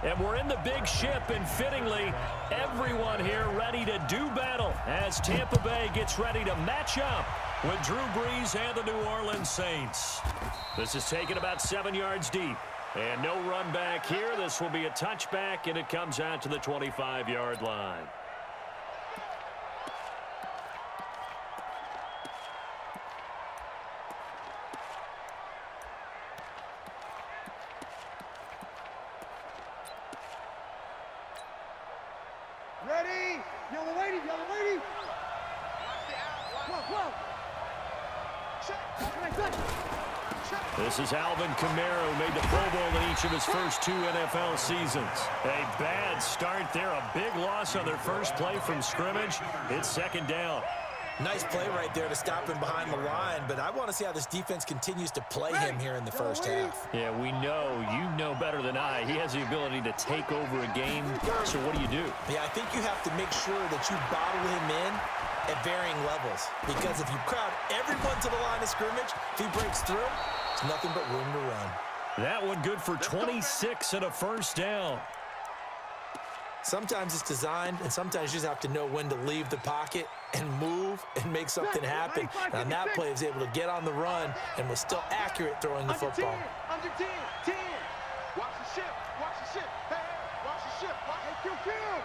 And we're in the big ship, and fittingly, everyone here ready to do battle as Tampa Bay gets ready to match up with Drew Brees and the New Orleans Saints. This is taken about 7 yards deep. And no run back here. This will be a touchback, and it comes out to the 25-yard line. Ready? Yellow lady, yellow lady. Whoa. This is Alvin Kamara, who made the Pro Bowl in each of his first 2 NFL seasons. A bad start there, a big loss on their first play from scrimmage. It's second down. Nice play right there to stop him behind the line, but I want to see how this defense continues to play him here in the first half. Yeah, we know, you know better than I, he has the ability to take over a game. So what do you do? Yeah, I think you have to make sure that you bottle him in at varying levels, because if you crowd everyone to the line of scrimmage, if he breaks through, it's nothing but room to run. That one good for 26 and a first down. Sometimes it's designed, and sometimes you just have to know when to leave the pocket and move and make something happen. And on that play, he was able to get on the run and was still accurate throwing the football. Under 10. Watch the ship. Hey, watch the ship. Hey, kill.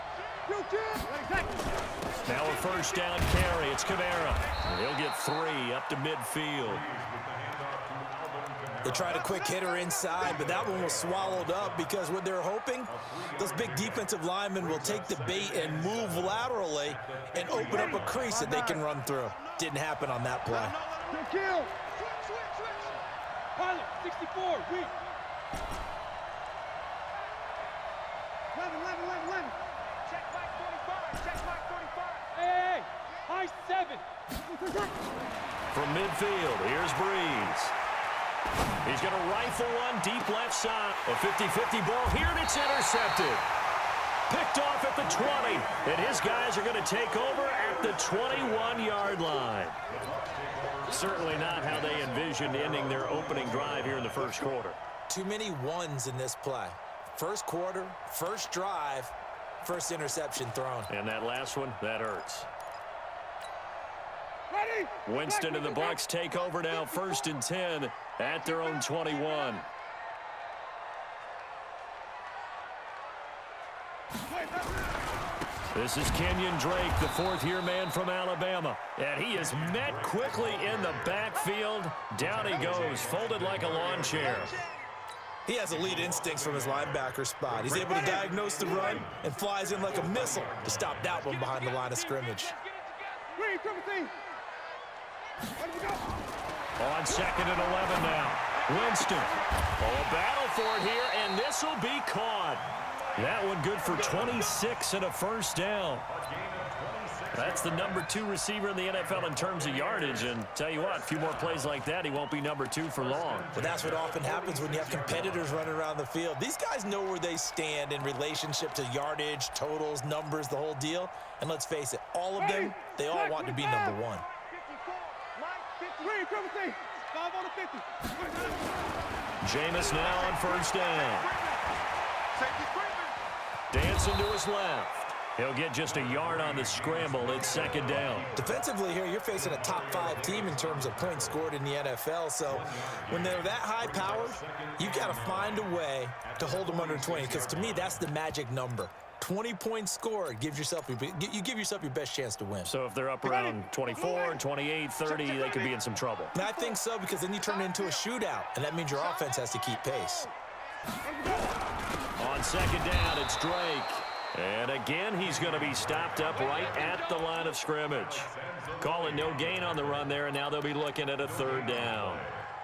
Now a first down carry. It's Kamara. He'll get 3 up to midfield. They tried a quick hitter inside, but that one was swallowed up because what they're hoping, those big defensive linemen will take the bait and move laterally and open up a crease that they can run through. Didn't happen on that play. Kill. Switch. Pilot, 64, weak. 11. Check back 45. Hey, high 7. From midfield, here's Brees. He's going to rifle one deep left side. A 50-50 ball here, and it's intercepted. Picked off at the 20, and his guys are going to take over at the 21-yard line. Certainly not how they envisioned ending their opening drive here in the first quarter. Too many ones in this play. First quarter, first drive, first interception thrown. And that last one, that hurts. Ready? Winston and the Bucs take over now, 1st and 10 at their own 21. This is Kenyon Drake, the 4th-year man from Alabama. And he is met quickly in the backfield. Down he goes, folded like a lawn chair. He has elite instincts from his linebacker spot. He's able to diagnose the run and flies in like a missile to stop that one behind the line of scrimmage. On 2nd and 11 now. Winston. Oh, a battle for it here, and this will be caught. That one good for 26 and a first down. That's the number 2 receiver in the NFL in terms of yardage, and tell you what, a few more plays like that, he won't be number 2 for long. But that's what often happens when you have competitors running around the field. These guys know where they stand in relationship to yardage, totals, numbers, the whole deal. And let's face it, all of them, they all want to be number 1. Jameis now on first down. Dancing to his left. He'll get just a yard on the scramble. It's 2nd down. Defensively here, you're facing a top 5 team in terms of points scored in the NFL. So when they're that high powered, you've got to find a way to hold them under 20. Because to me, that's the magic number. 20 points scored gives yourself you give yourself your best chance to win. So if they're up around 24, 28, 30, they could be in some trouble. And I think so, because then you turn it into a shootout, and that means your offense has to keep pace. On 2nd down, it's Drake. And again, he's going to be stopped up right at the line of scrimmage. Calling no gain on the run there, and now they'll be looking at a 3rd down.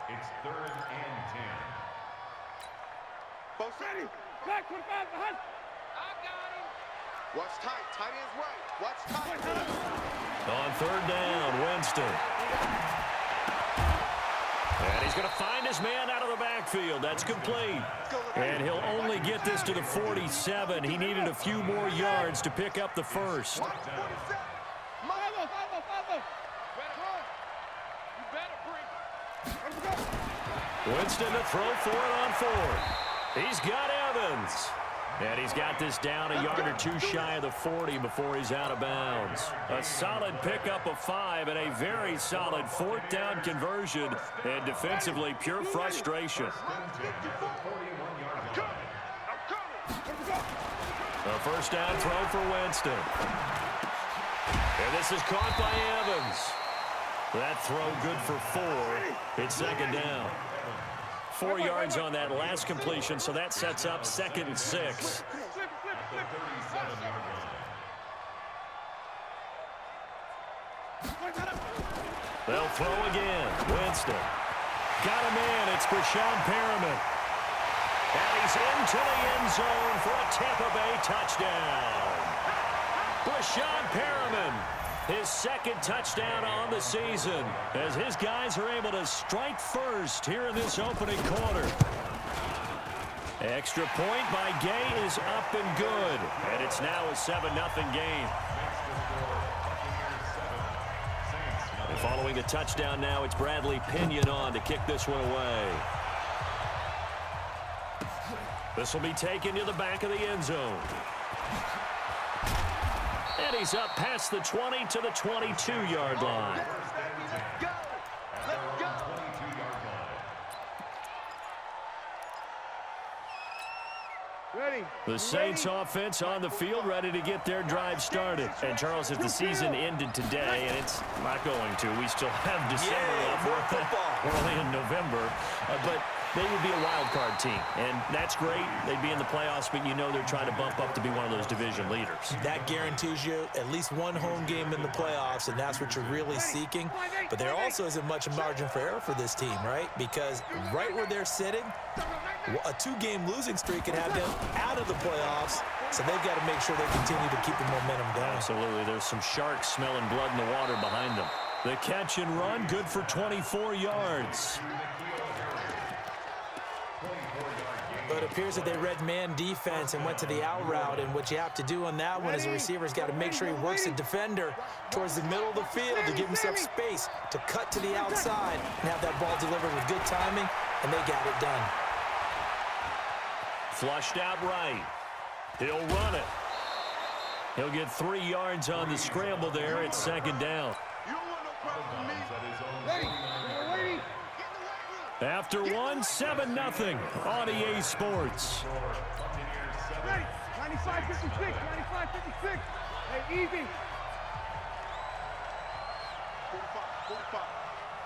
It's 3rd and 10. Both ready. Back 25 behind. I got him. Watch tight. Tight ends right. Watch tight. On 3rd down, Winston. And he's going to find his man out of the backfield. That's complete. And he'll only get this to the 47. He needed a few more yards to pick up the first. Winston to throw for it on 4th. He's got Evans. And he's got this down a yard or two shy of the 40 before he's out of bounds. A solid pickup of 5 and a very solid 4th down conversion. And defensively, pure frustration. A first down throw for Winston. And this is caught by Evans. That throw good for 4. It's 2nd down. 4 yards on that last completion, so that sets up 2nd and 6. They'll throw again. Winston. Got a man. It's Brashad Perriman. And he's into the end zone for a Tampa Bay touchdown. Brashad Perriman, his 2nd touchdown on the season, as his guys are able to strike first here in this opening quarter. Extra point by Gay is up and good, and it's now a 7-0 game. And following the touchdown now, it's Bradley Pinion on to kick this one away. This will be taken to the back of the end zone. And he's up past the 20 to the 22-yard line. The Saints offense on the field, ready to get their drive started. And Charles, if the season ended today, and it's not going to, we still have December left. We're only in November, but they would be a wild card team, and that's great. They'd be in the playoffs, but you know they're trying to bump up to be one of those division leaders. That guarantees you at least one home game in the playoffs, and that's what you're really seeking. But there also isn't much margin for error for this team, right? Because right where they're sitting, a 2-game losing streak could have them out of the playoffs, so they've got to make sure they continue to keep the momentum going. Absolutely. There's some sharks smelling blood in the water behind them. The catch and run, good for 24 yards. But it appears that they read man defense and went to the out route, and what you have to do on that one is the receiver's got to make sure he works the defender towards the middle of the field to give himself space to cut to the outside and have that ball delivered with good timing, and they got it done. Flushed out right. He'll run it. He'll get 3 yards on the scramble there. It's 2nd down. After 7-0 on EA Sports. Ready. 95-56. 95-56. Hey, easy. 45.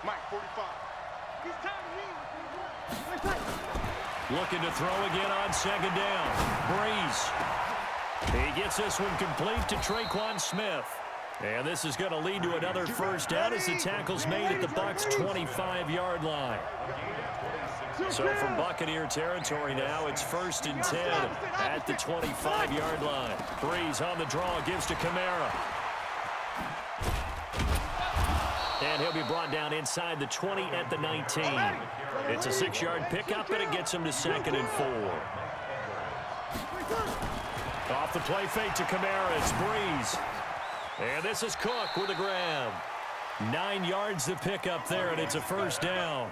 Mike, 45. He's tired. Looking to throw again on 2nd down. Breeze. He gets this one complete to Traquan Smith. And this is going to lead to another first down as the tackle's made at the Bucs' 25-yard line. So from Buccaneer territory now, it's 1st and 10 at the 25-yard line. Breeze on the draw, gives to Kamara. And he'll be brought down inside the 20 at the 19. It's a 6-yard pickup, and it gets him to 2nd and 4. Off the play fake to Kamara, it's Breeze. And this is Cook with a grab. 9 yards to pick up there, and it's a first down.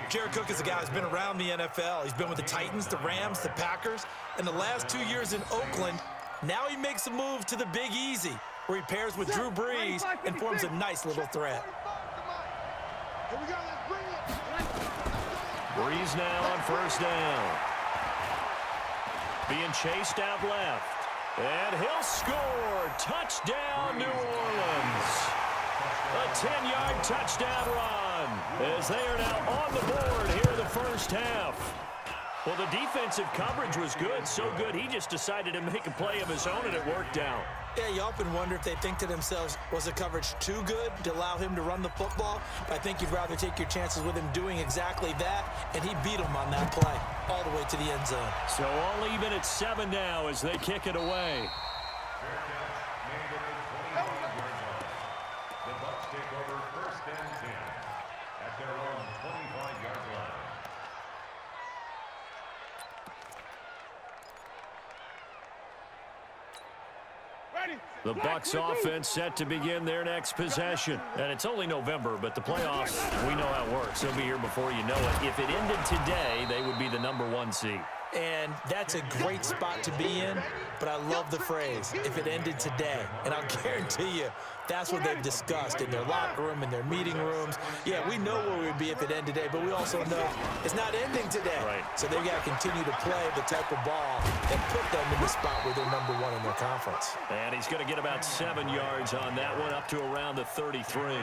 Jared Cook is a guy who's been around the NFL. He's been with the Titans, the Rams, the Packers, and the last 2 years in Oakland. Now he makes a move to the Big Easy, where he pairs with Drew Brees and forms a nice little threat. Here we go, let's bring it. Breeze now on first down. Being chased out left. And he'll score. Touchdown, New Orleans. A 10-yard touchdown run as they are now on the board here in the first half. Well, the defensive coverage was good, so good he just decided to make a play of his own, and it worked out. Yeah, you often wonder if they think to themselves, was the coverage too good to allow him to run the football? I think you'd rather take your chances with him doing exactly that, and he beat him on that play all the way to the end zone. So all even at 7 now as they kick it away. The Bucs take over 1st and 10 at their own 25-yard line. The Bucs offense set to begin their next possession. And it's only November, but the playoffs, we know how it works. They'll be here before you know it. If it ended today, they would be the #1 seed. And that's a great spot to be in, but I love the phrase, if it ended today. And I'll guarantee you, that's what they've discussed in their locker room, in their meeting rooms. Yeah, we know where we'd be if it ended today, but we also know it's not ending today. Right. So they've got to continue to play the type of ball that put them in the spot where they're #1 in their conference. And he's going to get about 7 yards on that one, up to around the 33.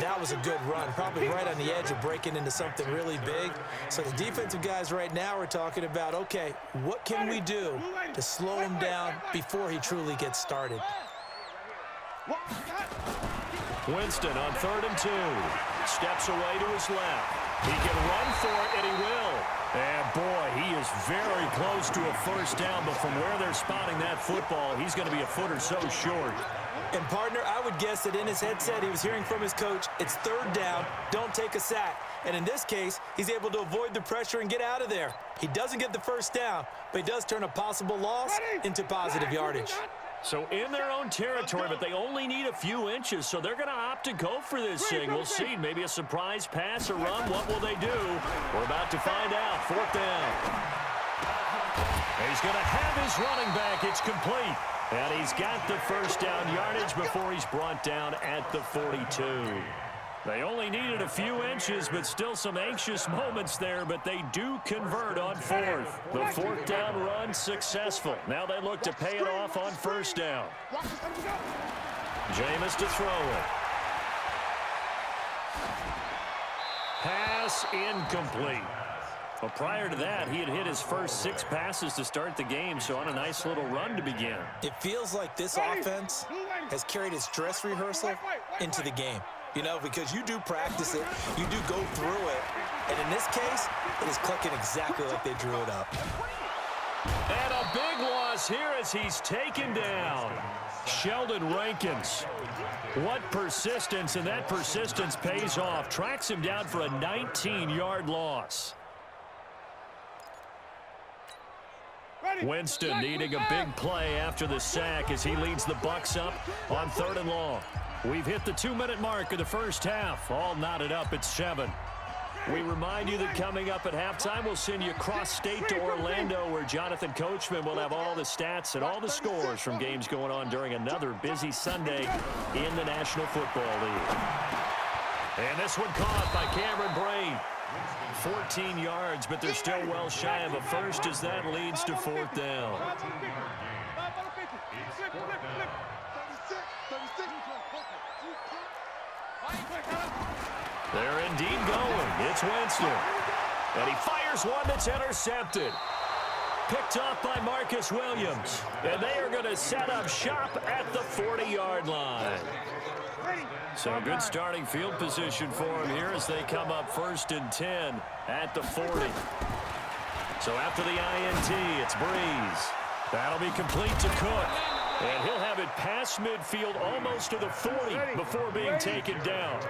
That was a good run, probably right on the edge of breaking into something really big. So the defensive guys right now are talking about, okay, what can we do to slow him down before he truly gets started? Winston on 3rd and 2. Steps away to his left. He can run for it, and he will. And, boy, he is very close to a first down, but from where they're spotting that football, he's going to be a foot or so short. And, partner, I would guess that in his headset he was hearing from his coach, it's 3rd down, don't take a sack. And in this case, he's able to avoid the pressure and get out of there. He doesn't get the first down, but he does turn a possible loss into positive yardage. So in their own territory, but they only need a few inches, so they're going to opt to go for this thing. We'll see. Maybe a surprise pass or run. What will they do? We're about to find out. 4th down. He's going to have his running back. It's complete. And he's got the first down yardage before he's brought down at the 42. They only needed a few inches, but still some anxious moments there, but they do convert on 4th. The 4th down run successful. Now they look to pay it off on 1st down. Jameis to throw it. Pass incomplete. Well, prior to that, he had hit his first 6 passes to start the game, so on a nice little run to begin. It feels like this offense has carried its dress rehearsal into the game. You know, because you do practice it, you do go through it, and in this case, it is clicking exactly like they drew it up. And a big loss here as he's taken down. Sheldon Rankins. What persistence, and that persistence pays off. Tracks him down for a 19-yard loss. Winston needing a big play after the sack as he leads the Bucs up on 3rd and long. We've hit the 2-minute mark of the first half. All knotted up at 7. We remind you that coming up at halftime, we'll send you cross-state to Orlando, where Jonathan Coachman will have all the stats and all the scores from games going on during another busy Sunday in the National Football League. And this one caught by Cameron Brate. 14 yards, but they're still well shy of a first as that leads to 4th down. They're indeed going. It's Winston. And he fires one that's intercepted. Picked off by Marcus Williams. And they are going to set up shop at the 40-yard line. So good starting field position for him here as they come up 1st and 10 at the 40. So after the INT, it's Breeze. That'll be complete to Cook. And he'll have it past midfield almost to the 40 before being taken down.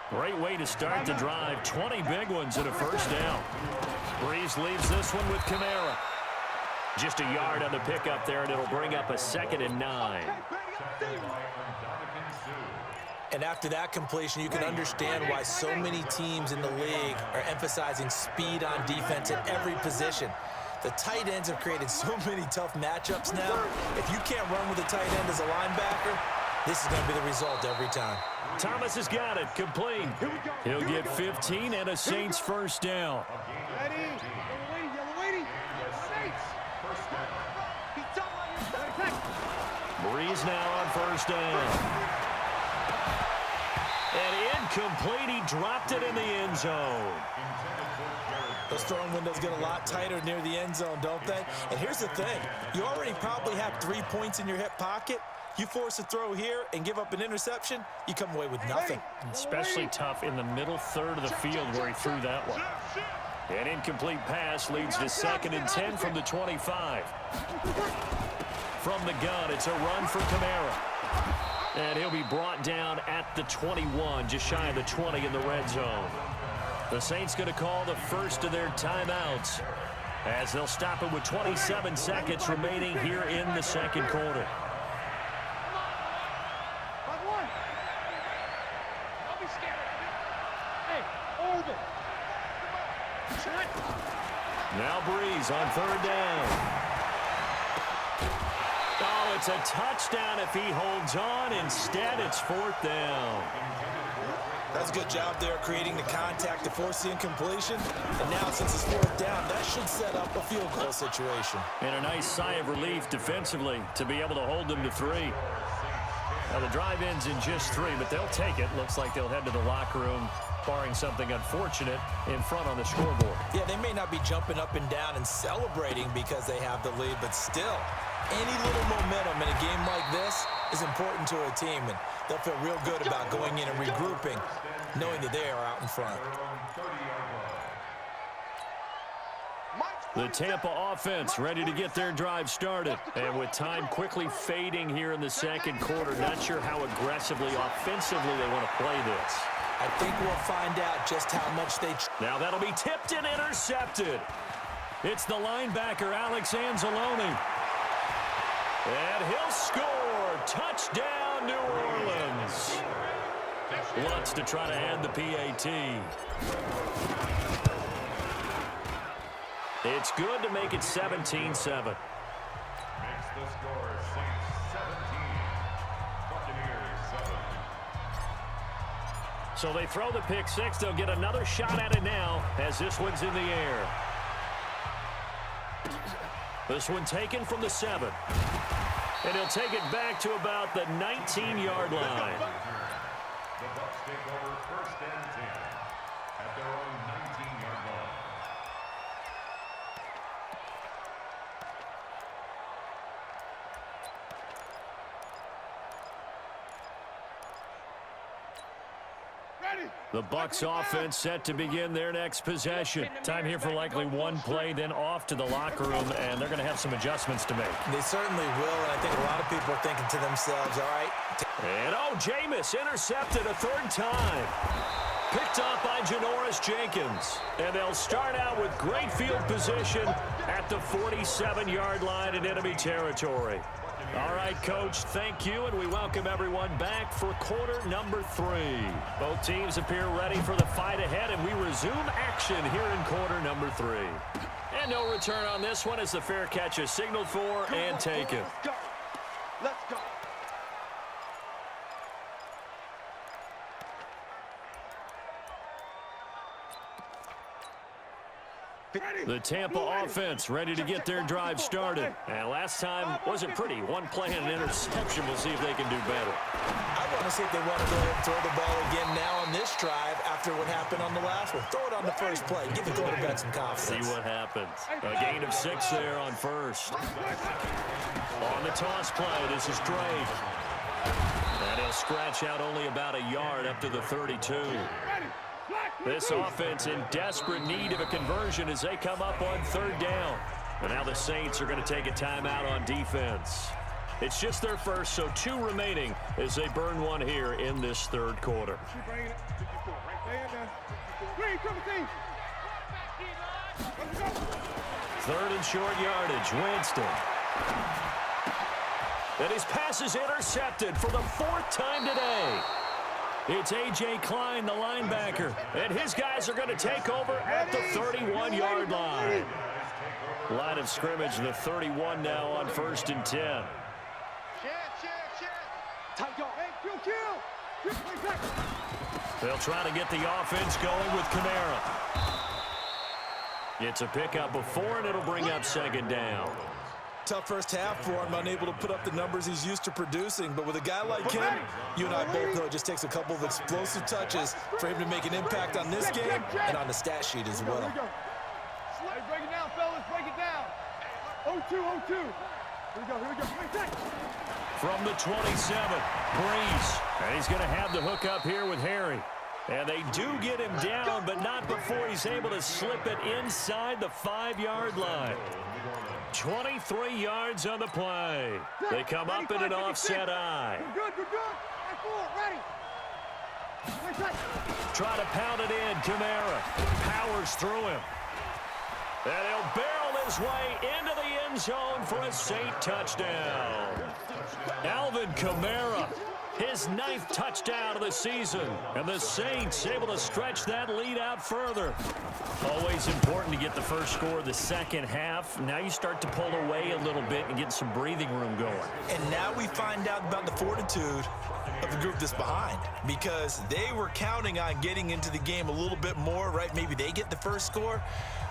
Great way to start the drive. 20 big ones in a first down. Breeze leaves this one with Kamara. Just a yard on the pickup there, and it'll bring up a 2nd and 9. And after that completion, you can understand why so many teams in the league are emphasizing speed on defense at every position. The tight ends have created so many tough matchups now. If you can't run with a tight end as a linebacker, this is going to be the result every time. Thomas has got it, complete. He'll get 15 and a Saints first down. Breeze now on 1st down. And incomplete, he dropped it in the end zone. Those throwing windows get a lot tighter near the end zone, don't they? And here's the thing. You already probably have 3 points in your hip pocket. You force a throw here and give up an interception, you come away with nothing. Especially tough in the middle third of the field where he threw that one. An incomplete pass leads to 2nd and 10 from the 25. From the gun, it's a run for Kamara. And he'll be brought down at the 21, just shy of the 20 in the red zone. The Saints going to call the first of their timeouts as they'll stop it with 27 seconds remaining here in the second quarter. Now Breeze on third down. Oh, it's a touchdown if he holds on. Instead, it's fourth down. That's a good job there creating the contact to force the incompletion. And now since it's fourth down, that should set up a field goal situation. And a nice sigh of relief defensively to be able to hold them to 3. Now the drive ends in just 3, but they'll take it. Looks like they'll head to the locker room, barring something unfortunate in front on the scoreboard. Yeah, they may not be jumping up and down and celebrating because they have the lead, but still, any little momentum in a game like this is important to a team, and they'll feel real good about going in and regrouping, knowing that they are out in front. The Tampa offense ready to get their drive started. And with time quickly fading here in the second quarter, not sure how aggressively, offensively they want to play this. I think we'll find out just how much they... Now that'll be tipped and intercepted. It's the linebacker, Alex Anzalone. And he'll score. Touchdown, New Orleans. Wants to try to end the PAT. It's good to make it 17-7. Makes the score Saints 17, Buccaneers 7. So they throw the pick six. They'll get another shot at it now as this one's in the air. This one taken from the 7. And he'll take it back to about the 19-yard line. The Bucs take over first and 10 at their own 19-yard line. The Bucs offense set to begin their next possession. Time here for likely one play, then off to the locker room, and they're going to have some adjustments to make. They certainly will, and I think a lot of people are thinking to themselves, all right. And, oh, Jameis intercepted a third time. Picked off by Janoris Jenkins. And they'll start out with great field position at the 47-yard line in enemy territory. All right, Coach, thank you, and we welcome everyone back for quarter number 3. Both teams appear ready for the fight ahead, and we resume action here in quarter number 3. And no return on this one as the fair catch is signaled for and taken. Let's go. Let's go. The Tampa offense ready to get their drive started. And last time wasn't pretty. One play and an interception. We'll see if they can do better. I want to see if they want to go ahead and throw the ball again now on this drive after what happened on the last one. Throw it on the first play. Give the quarterback some confidence. See what happens. A gain of 6 there on first. On the toss play, this is Drake. And he'll scratch out only about a yard up to the 32. This offense in desperate need of a conversion as they come up on third down. And now the Saints are going to take a timeout on defense. It's just their first, so 2 remaining as they burn one here in this third quarter. Third and short yardage, Winston. And his pass is intercepted for the 4th time today. It's A.J. Klein, the linebacker, and his guys are going to take over at the 31-yard line. Line of scrimmage, the 31 now on 1st and 10. They'll try to get the offense going with Kamara. It's a pickup of 4, and it'll bring up 2nd down. Tough first half for him, unable to put up the numbers he's used to producing. But with a guy like him, you and I both know it just takes a couple of explosive touches for him to make an impact on this game and on the stat sheet as well. Break it down, fellas. Break it down. 0-2, 0-2. Here we go. From the 27, Breeze. And he's going to have the hook up here with Harry. And they do get him down, but not before he's able to slip it inside the 5-yard line. 23 yards on the play. They come up in an offset eye. Good. Ready. Try to pound it in. Kamara powers through him. And he'll barrel his way into the end zone for a Saint touchdown. Alvin Kamara. His 9th touchdown of the season. And the Saints able to stretch that lead out further. Always important to get the first score of the second half. Now you start to pull away a little bit and get some breathing room going. And now we find out about the fortitude of the group that's behind, because they were counting on getting into the game a little bit more, right? Maybe they get the first score.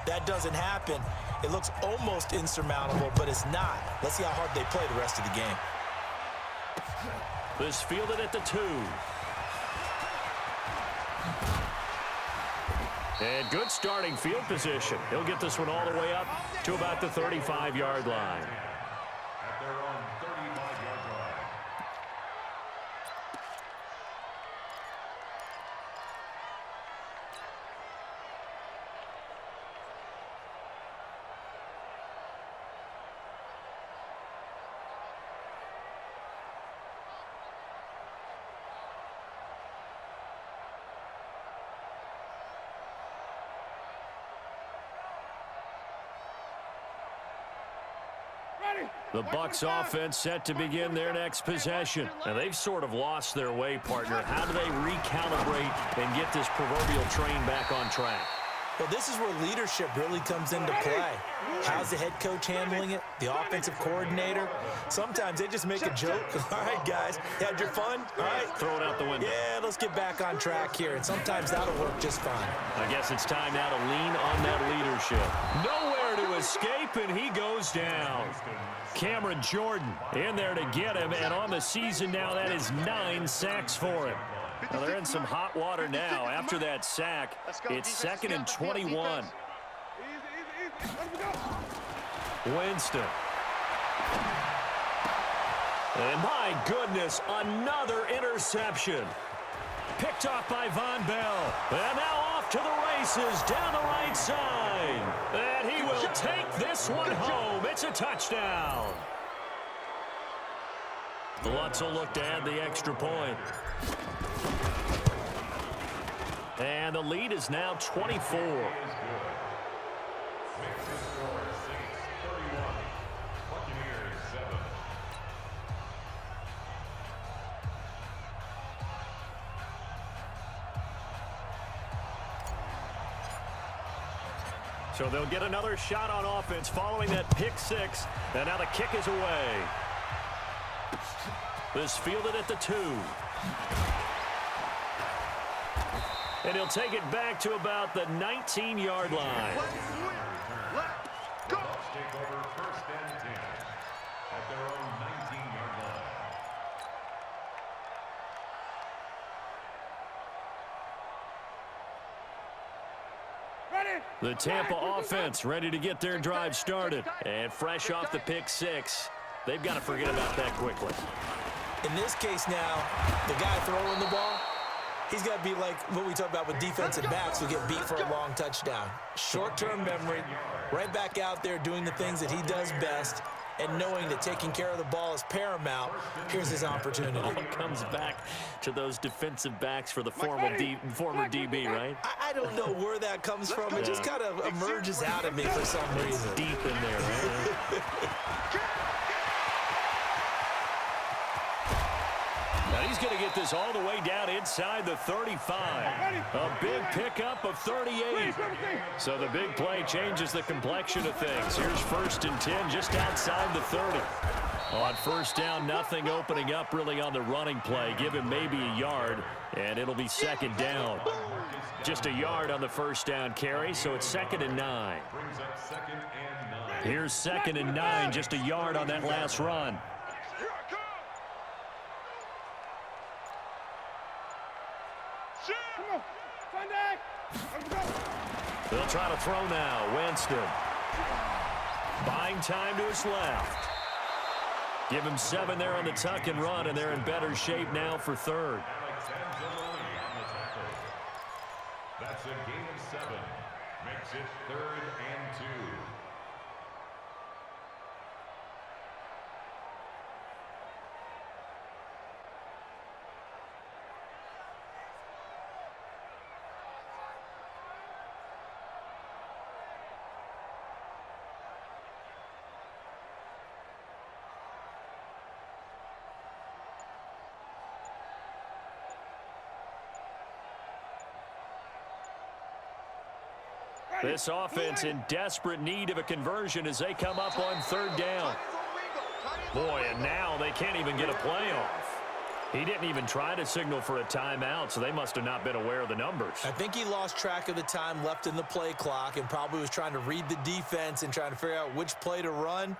That doesn't happen. It looks almost insurmountable, but it's not. Let's see how hard they play the rest of the game. This fielded at the 2. And good starting field position. He'll get this one all the way up to about the 35-yard line. At their own 35-yard line. The Bucs offense set to begin their next possession. And they've sort of lost their way, partner. How do they recalibrate and get this proverbial train back on track? Well, this is where leadership really comes into play. How's the head coach handling it? The offensive coordinator? Sometimes they just make a joke. All right, guys, had your fun? All right. Throw it out the window. Yeah, let's get back on track here. And sometimes that'll work just fine. I guess it's time now to lean on that leadership. Nowhere to escape, and he goes down. Cameron Jordan in there to get him, and on the season now, that is 9 sacks for him. Well, they're in some hot water now. After that sack, it's 2nd and 21. Winston. And my goodness, another interception. Picked off by Von Bell. And now off to the races down the right side. And he will take this one home. It's a touchdown. Lutz will look to add the extra point. And the lead is now 24. So they'll get another shot on offense following that pick 6. And now the kick is away. This fielded at the 2. And he'll take it back to about the 19-yard line. Let's go. Take over 1st and 10 at their own 19-yard line. The Tampa offense ready to get their drive started. And fresh off the pick 6. They've got to forget about that quickly. In this case now, the guy throwing the ball, he's got to be like what we talk about with defensive backs who get beat for a long touchdown. Short-term memory, right back out there doing the things that he does best, and knowing that taking care of the ball is paramount. Here's his opportunity. It comes back to those defensive backs for the former DB, right? I don't know where that comes from. It just kind of emerges out of me for some reason. Deep in there, right? Now he's going to get this all the way down inside the 35. A big pickup of 38. So the big play changes the complexion of things. Here's 1st and 10 just outside the 30. On 1st down, nothing opening up really on the running play. Give him maybe a yard, and it'll be 2nd down. Just a yard on the 1st down carry, so it's 2nd and 9. Here's 2nd and 9, just a yard on that last run. They'll try to throw now. Winston. Buying time to his left. Give him 7 there on the tuck and run, and they're in better shape now for 3rd. That's a gain of 7. Makes it 3rd and 2. This offense in desperate need of a conversion as they come up on third down. Boy, and now they can't even get a play off. He didn't even try to signal for a timeout, so they must have not been aware of the numbers. I think he lost track of the time left in the play clock and probably was trying to read the defense and trying to figure out which play to run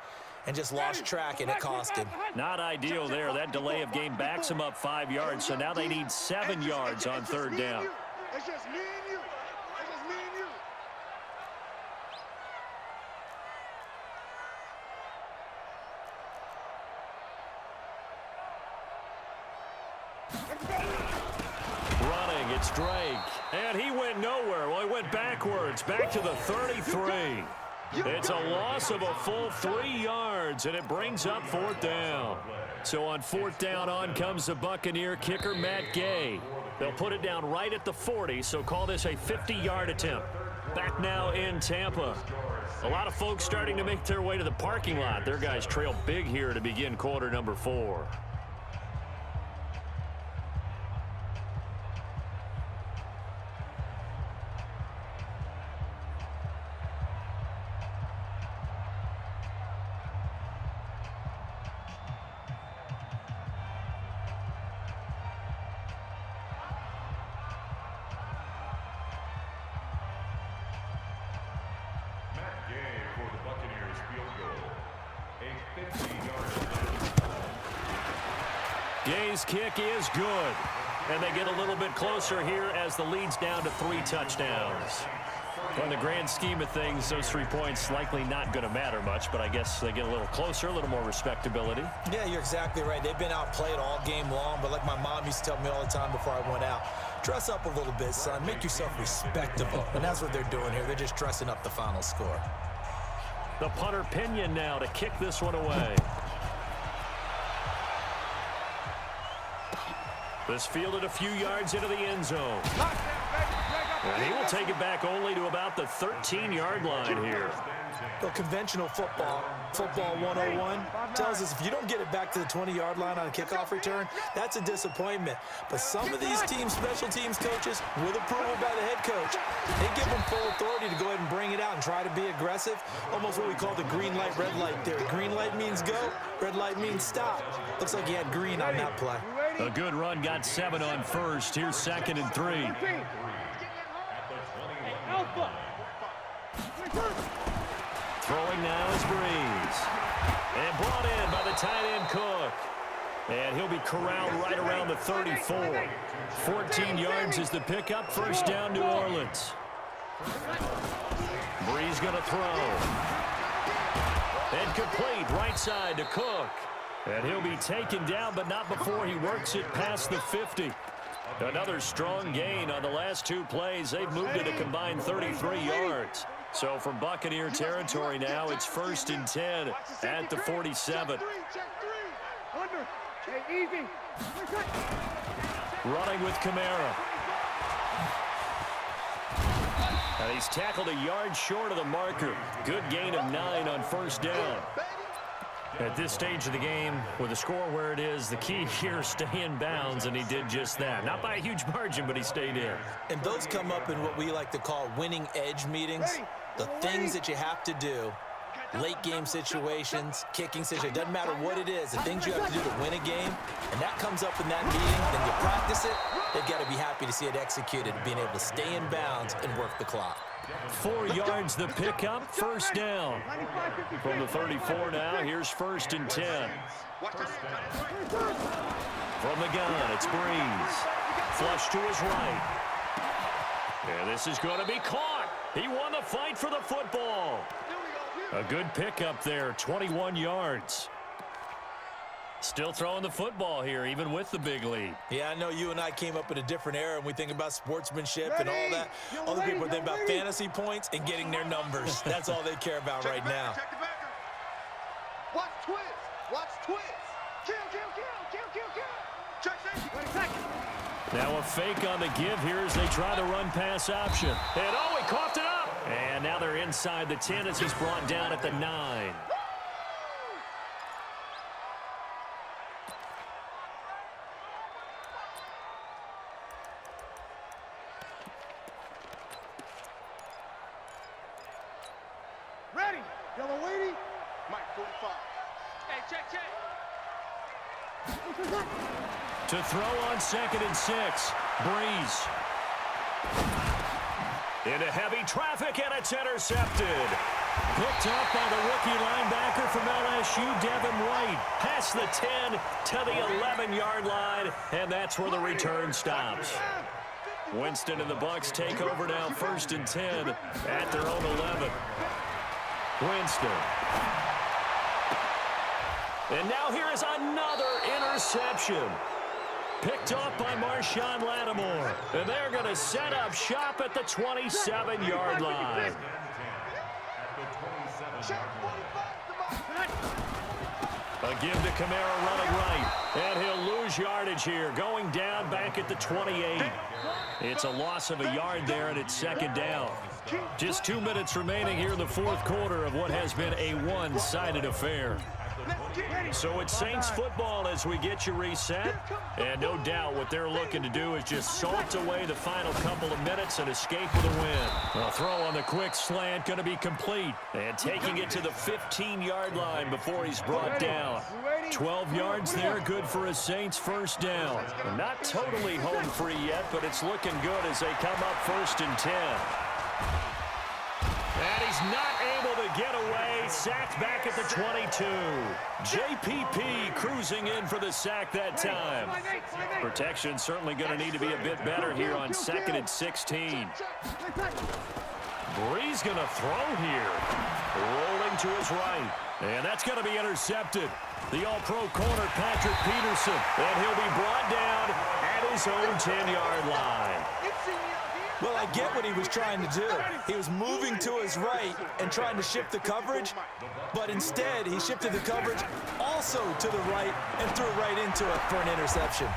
and just lost track, and it cost him. Not ideal there. That delay of game backs him up 5 yards, so now they need 7 yards on third down. It's just me and you. It's just me and you. Running, it's Drake. And he went nowhere. Well, he went backwards, back to the 33. It's a loss of a full 3 yards, and it brings up fourth down. So on fourth down, on comes the Buccaneer kicker, Matt Gay. They'll put it down right at the 40, so call this a 50-yard attempt. Back now in Tampa. A lot of folks starting to make their way to the parking lot. Their guys trail big here to begin quarter number 4. Gay's kick is good. And they get a little bit closer here as the lead's down to 3 touchdowns. In the grand scheme of things, those 3 points likely not going to matter much, but I guess they get a little closer, a little more respectability. Yeah, you're exactly right. They've been outplayed all game long, but like my mom used to tell me all the time before I went out, dress up a little bit, son. Make yourself respectable. And that's what they're doing here. They're just dressing up the final score. The punter Pinion now to kick this one away. This fielded a few yards into the end zone. And he will take it back only to about the 13-yard line here. Well, conventional football 101, tells us if you don't get it back to the 20-yard line on a kickoff return, that's a disappointment. But some of these teams, special teams coaches, with approval by the head coach, they give them full authority to go ahead and bring it out and try to be aggressive, almost what we call the green light, red light theory. Green light means go, red light means stop. Looks like he had green on that play. A good run, got 7 on first. Here's 2nd and 3. Throwing now is Breeze. And brought in by the tight end Cook. And he'll be corralled right around the 34. 14 yards is the pickup. First down, New Orleans. Breeze going to throw. And complete right side to Cook. And he'll be taken down, but not before he works it past the 50. Another strong gain on the last 2 plays. They've moved it a combined 33 yards. So from Buccaneer territory now, it's 1st and 10 at the 47. Running with Kamara. And he's tackled a yard short of the marker. Good gain of 9 on first down. At this stage of the game, with the score where it is, the key here is stay in bounds, and he did just that. Not by a huge margin, but he stayed in. And those come up in what we like to call winning edge meetings. The things that you have to do, late game situations, kicking situations, doesn't matter what it is, the things you have to do to win a game, and that comes up in that meeting, then you practice it, they've got to be happy to see it executed, being able to stay in bounds and work the clock. 4 yards the pickup, first down. From the 34 now, here's 1st and 10. From the gun, it's Breeze. Flush to his right. And this is going to be caught. He won the fight for the football. A good pickup there, 21 yards. Still throwing the football here, even with the big lead. Yeah, I know you and I came up in a different era, and we think about sportsmanship and all that. Other people think about fantasy points and getting their numbers. That's all they care about right now. Watch twist. Watch twist. Kill, kill, kill, kill, kill, kill. Check safety. Now a fake on the give here as they try the run-pass option. And oh, he coughed it up. And now they're inside the 10 as he's brought down at the 9. Yellow lady. Mike 45. Hey, check. To throw on 2nd and 6. Breeze. Into heavy traffic, and it's intercepted. Picked up by the rookie linebacker from LSU, Devin White. Past the 10 to the 11-yard line, and that's where the return stops. Winston and the Bucs take over now, 1st and 10 at their own 11. Winston. And now here is another interception. Picked off by Marshawn Lattimore. And they're going to set up shop at the 27-yard line. A give to Kamara running right. And he'll lose yardage here. Going down back at the 28. It's a loss of a yard there, and it's 2nd down. Just 2 minutes remaining here in the 4th quarter of what has been a one-sided affair. So it's Saints football as we get you reset. And no doubt what they're looking to do is just salt away the final couple of minutes and escape with a win. A throw on the quick slant going to be complete. And taking it to the 15-yard line before he's brought down. 12 yards there, good for a Saints 1st down. Not totally home free yet, but it's looking good as they come up 1st and 10. And he's not able to get away. Sacked back at the 22. JPP cruising in for the sack that time. Protection certainly going to need to be a bit better here on 2nd and 16. Breeze going to throw here. Rolling to his right. And that's going to be intercepted. The all-pro corner, Patrick Peterson. And he'll be brought down at his own 10-yard line. Well, I get what he was trying to do. He was moving to his right and trying to shift the coverage, but instead he shifted the coverage also to the right and threw right into it for an interception.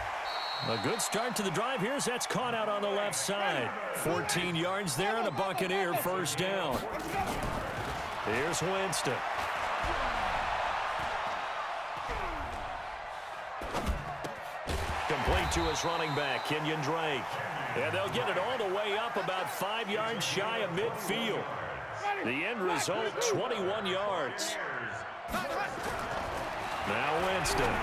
A good start to the drive here as that's caught out on the left side. 14 yards there and a Buccaneer 1st down. Here's Winston. Complete to his running back, Kenyon Drake. And they'll get it all the way up about 5 yards shy of midfield. The end result, 21 yards. Now Winston.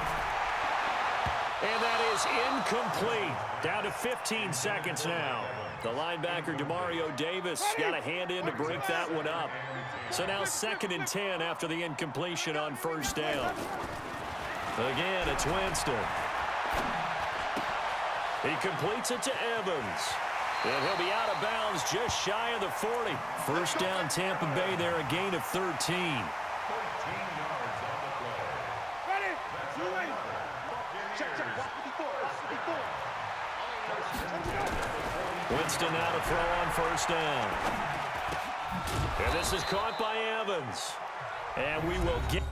And that is incomplete. Down to 15 seconds now. The linebacker, Demario Davis, got a hand in to break that one up. So now 2nd and 10 after the incompletion on 1st down. Again, it's Winston. He completes it to Evans. And he'll be out of bounds just shy of the 40. 1st down, Tampa Bay there, a gain of 13. 13 yards on the play. Ready? Check. Winston now to throw on 1st down. And this is caught by Evans. And we will get...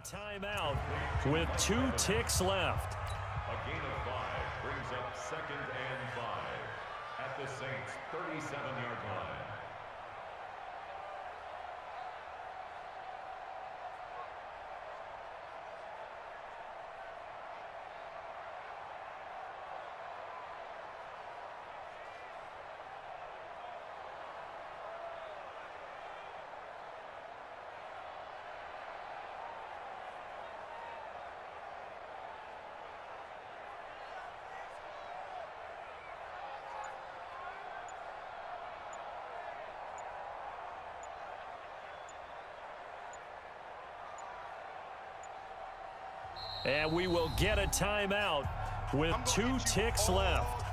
timeout with 2 ticks left. A gain of 5 brings up 2nd and 5 at the Saints' 37-yard line. And we will get a timeout with 2 ticks left.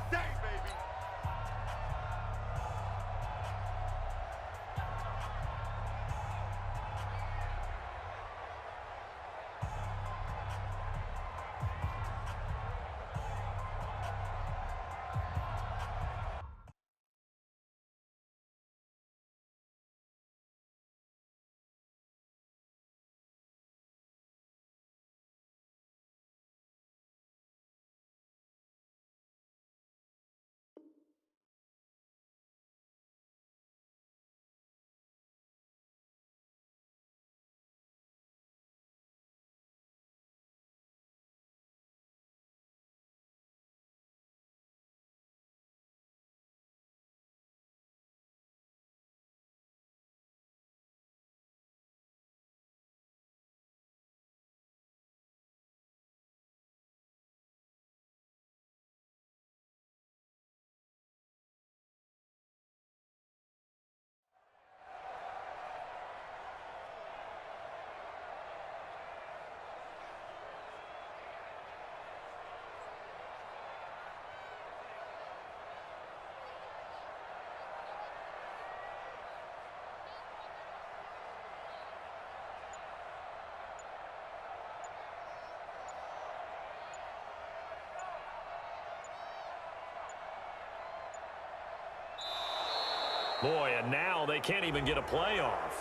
Boy, and now they can't even get a playoff.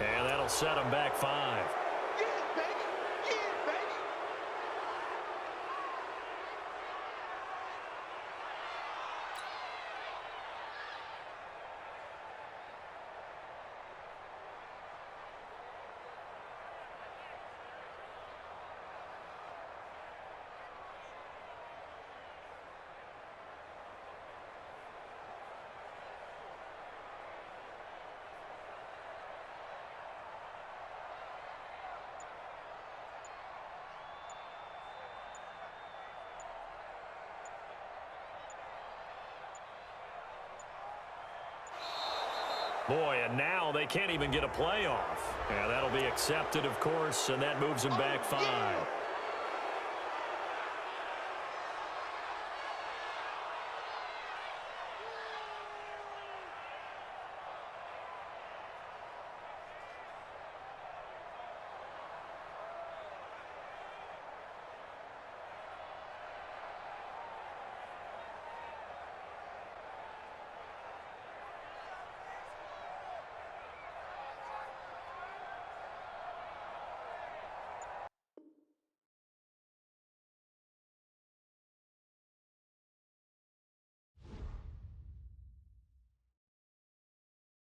And that'll set them back 5. Get it, baby. Get it, baby. Boy, and now they can't even get a playoff. And that'll be accepted, of course, and that moves them back 5.